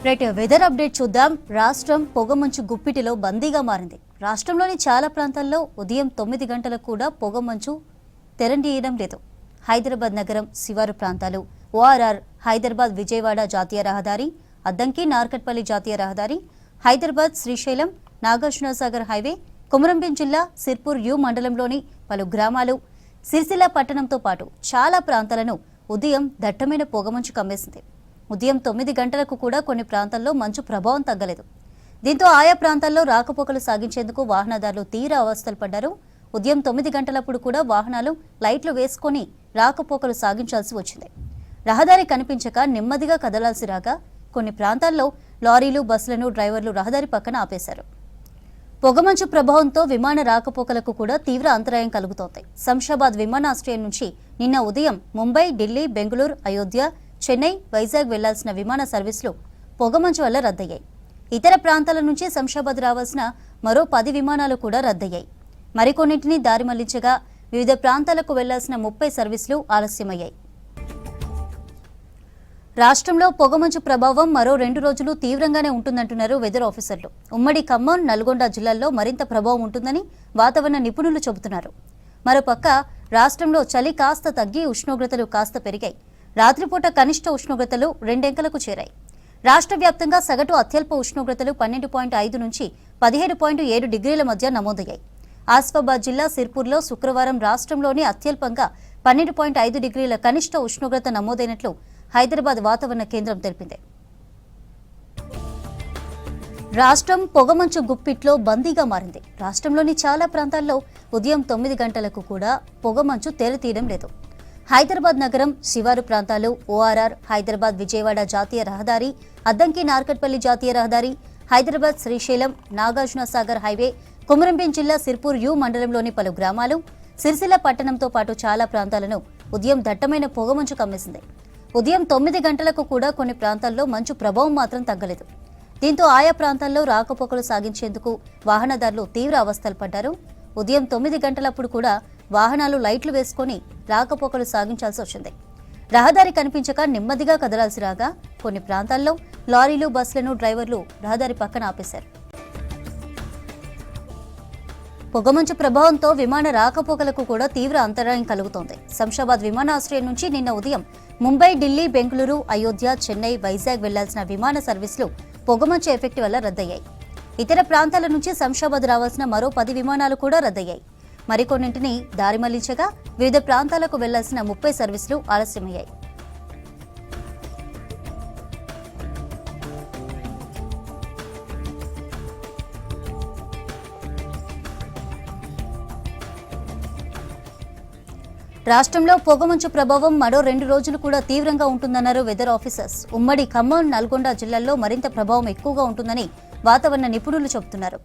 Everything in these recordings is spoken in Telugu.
రైట్ వెదర్ అప్డేట్ చూద్దాం. రాష్ట్రం పొగమంచు గుప్పిటిలో బందీగా మారింది. రాష్ట్రంలోని చాలా ప్రాంతాల్లో ఉదయం 9 గంటలకు కూడా పొగమంచు తెరండియడం లేదు. హైదరాబాద్ నగరం శివారు ప్రాంతాలు, ఓఆర్ఆర్, హైదరాబాద్ విజయవాడ జాతీయ రహదారి, అద్దంకి నార్కట్పల్లి జాతీయ రహదారి, హైదరాబాద్ శ్రీశైలం నాగార్జునసాగర్ హైవే, కొమరంభీం జిల్లా సిర్పూర్ యు మండలంలోని పలు గ్రామాలు, సిరిసిల్ల పట్టణంతో పాటు చాలా ప్రాంతాలను ఉదయం దట్టమైన పొగమంచు కమ్మేసింది. ఉదయం 9 గంటలకు కూడా కొన్ని ప్రాంతాల్లో మంచు ప్రభావం తగ్గలేదు. దీంతో ఆయా ప్రాంతాల్లో రాకపోకలు సాగించేందుకు వాహనదారులు తీవ్ర అవస్థలు పడ్డారు. ఉదయం 9 గంటలప్పుడు కూడా వాహనాలు లైట్లు వేసుకొని రాకపోకలు సాగించాల్సి వచ్చింది. రహదారి కనిపించక నెమ్మదిగా కదలాల్సి రాగా కొన్ని ప్రాంతాల్లో లారీలు, బస్సులను డ్రైవర్లు రహదారి పక్కన ఆపేశారు. పొగమంచు ప్రభావంతో విమాన రాకపోకలకు కూడా తీవ్ర అంతరాయం కలుగుతోంది. శంషాబాద్ విమానాశ్రయం నుంచి నిన్న ఉదయం ముంబై, ఢిల్లీ, బెంగళూరు, అయోధ్య, చెన్నై, వైజాగ్ వెళ్లాల్సిన విమాన సర్వీసులు పొగమంచు వల్ల రద్దయ్యాయి. ఇతర ప్రాంతాల నుంచి శంషాబాద్ రావాల్సిన మరో 10 విమానాలు కూడా రద్దయ్యాయి. మరికొన్నింటిని దారి మళ్లించగా వివిధ ప్రాంతాలకు వెళ్లాల్సిన 30 సర్వీసులు ఆలస్యమయ్యాయి. రాష్ట్రంలో పొగమంచు ప్రభావం మరో 2 రోజులు తీవ్రంగానే ఉంటుందంటున్నారు వెదర్ ఆఫీసర్లు. ఉమ్మడి ఖమ్మం, నల్గొండ జిల్లాల్లో మరింత ప్రభావం ఉంటుందని వాతావరణ నిపుణులు చెబుతున్నారు. మరోపక్క రాష్ట్రంలో చలి కాస్త తగ్గి ఉష్ణోగ్రతలు కాస్త పెరిగాయి. రాత్రిపూట కనిష్ట ఉష్ణోగ్రతలు 2 అంకెలకు చేరాయి. రాష్ట్ర వ్యాప్తంగా సగటు అత్యల్ప ఉష్ణోగ్రతలు 12.5 నుంచి 17.7 డిగ్రీల మధ్య నమోదయ్యాయి. ఆసిఫాబాద్ జిల్లా సిర్పూర్లో శుక్రవారం రాష్ట్రంలోని అత్యల్పంగా 12.5 డిగ్రీల కనిష్ట ఉష్ణోగ్రత నమోదైనట్లు హైదరాబాద్ వాతావరణ కేంద్రం తెలిపింది. రాష్ట్రం పొగమంచు గుప్పిట్లో బందీగా మారింది. రాష్ట్రంలోని చాలా ప్రాంతాల్లో ఉదయం 9 గంటలకు కూడా పొగమంచు తేలితీయడం లేదు. హైదరాబాద్ నగరం శివారు ప్రాంతాలు, ఓఆర్ఆర్, హైదరాబాద్ విజయవాడ జాతీయ రహదారి, అద్దంకి నార్కట్పల్లి జాతీయ రహదారి, హైదరాబాద్ శ్రీశైలం నాగార్జునసాగర్ హైవే, కొమరంభీం జిల్లా సిర్పూర్ యు మండలంలోని పలు గ్రామాలు, సిరిసిల్ల పట్టణంతో పాటు చాలా ప్రాంతాలను ఉదయం దట్టమైన పొగమంచు కమ్మేసింది. ఉదయం 9 గంటలకు కూడా కొన్ని ప్రాంతాల్లో మంచు ప్రభావం మాత్రం తగ్గలేదు. దీంతో ఆయా ప్రాంతాల్లో రాకపోకలు సాగించేందుకు వాహనదారులు తీవ్ర అవస్థలు పడ్డారు. ఉదయం 9 గంటలప్పుడు కూడా వాహనాలు లైట్లు వేసుకొని రాకపోకలు సాగించాల్సి వచ్చింది. రహదారి కనిపించక నెమ్మదిగా కదలాల్సి రాగా కొన్ని ప్రాంతాల్లో లారీలు, బస్సులను డ్రైవర్లు రహదారి పక్కన ఆపేశారు. పొగమంచు ప్రభావంతో విమాన రాకపోకలకు కూడా తీవ్ర అంతరాయం కలుగుతోంది. శంషాబాద్ విమానాశ్రయం నుంచి నిన్న ఉదయం ముంబై, ఢిల్లీ, బెంగళూరు, అయోధ్య, చెన్నై, వైజాగ్ వెళ్లాల్సిన విమాన సర్వీసులు పొగమంచు ఎఫెక్ట్ వల్ల రద్దయ్యాయి. ఇతర ప్రాంతాల నుంచి శంషాబాద్ రావాల్సిన మరో 10 విమానాలు కూడా రద్దయ్యాయి. మరికొన్నింటిని దారి మళ్లించగా వివిధ ప్రాంతాలకు వెళ్లాల్సిన 30 సర్వీసులు ఆలస్యమయ్యాయి. రాష్ట్రంలో పొగమంచు ప్రభావం మరో 2 రోజులు కూడా తీవ్రంగా ఉంటుందన్నారు వెదర్ ఆఫీసర్స్. ఉమ్మడి ఖమ్మం, నల్గొండ జిల్లాల్లో మరింత ప్రభావం ఎక్కువగా ఉంటుందని వాతావరణ నిపుణులు చెబుతున్నారు.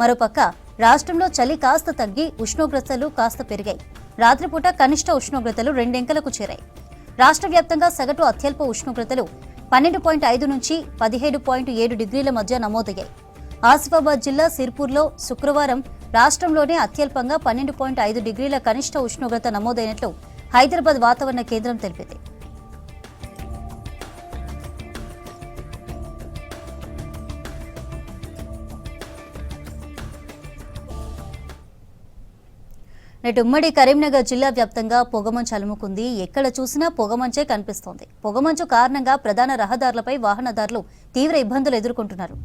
మరోపక్క రాష్ట్రంలో చలి కాస్త తగ్గి ఉష్ణోగ్రతలు కాస్త పెరిగాయి. రాత్రిపూట కనిష్ట ఉష్ణోగ్రతలు 2 అంకెలకు చేరాయి. రాష్ట్ర వ్యాప్తంగా సగటు అత్యల్ప ఉష్ణోగ్రతలు 12.5 నుంచి 17.7 డిగ్రీల మధ్య నమోదయ్యాయి. ఆసిఫాబాద్ జిల్లా సిర్పూర్లో శుక్రవారం రాష్ట్రంలోనే అత్యల్పంగా 12.5 డిగ్రీల కనిష్ట ఉష్ణోగ్రత నమోదైనట్లు హైదరాబాద్ వాతావరణ కేంద్రం తెలిపింది. ఉమ్మడి కరీంనగర్ జిల్లా వ్యాప్తంగా పొగమంచు అలుముకుంది. ఎక్కడ చూసినా పొగమంచే కనిపిస్తోంది. పొగమంచు కారణంగా ప్రధాన రహదారులపై వాహనదారులు తీవ్ర ఇబ్బందులు ఎదుర్కొంటున్నారు.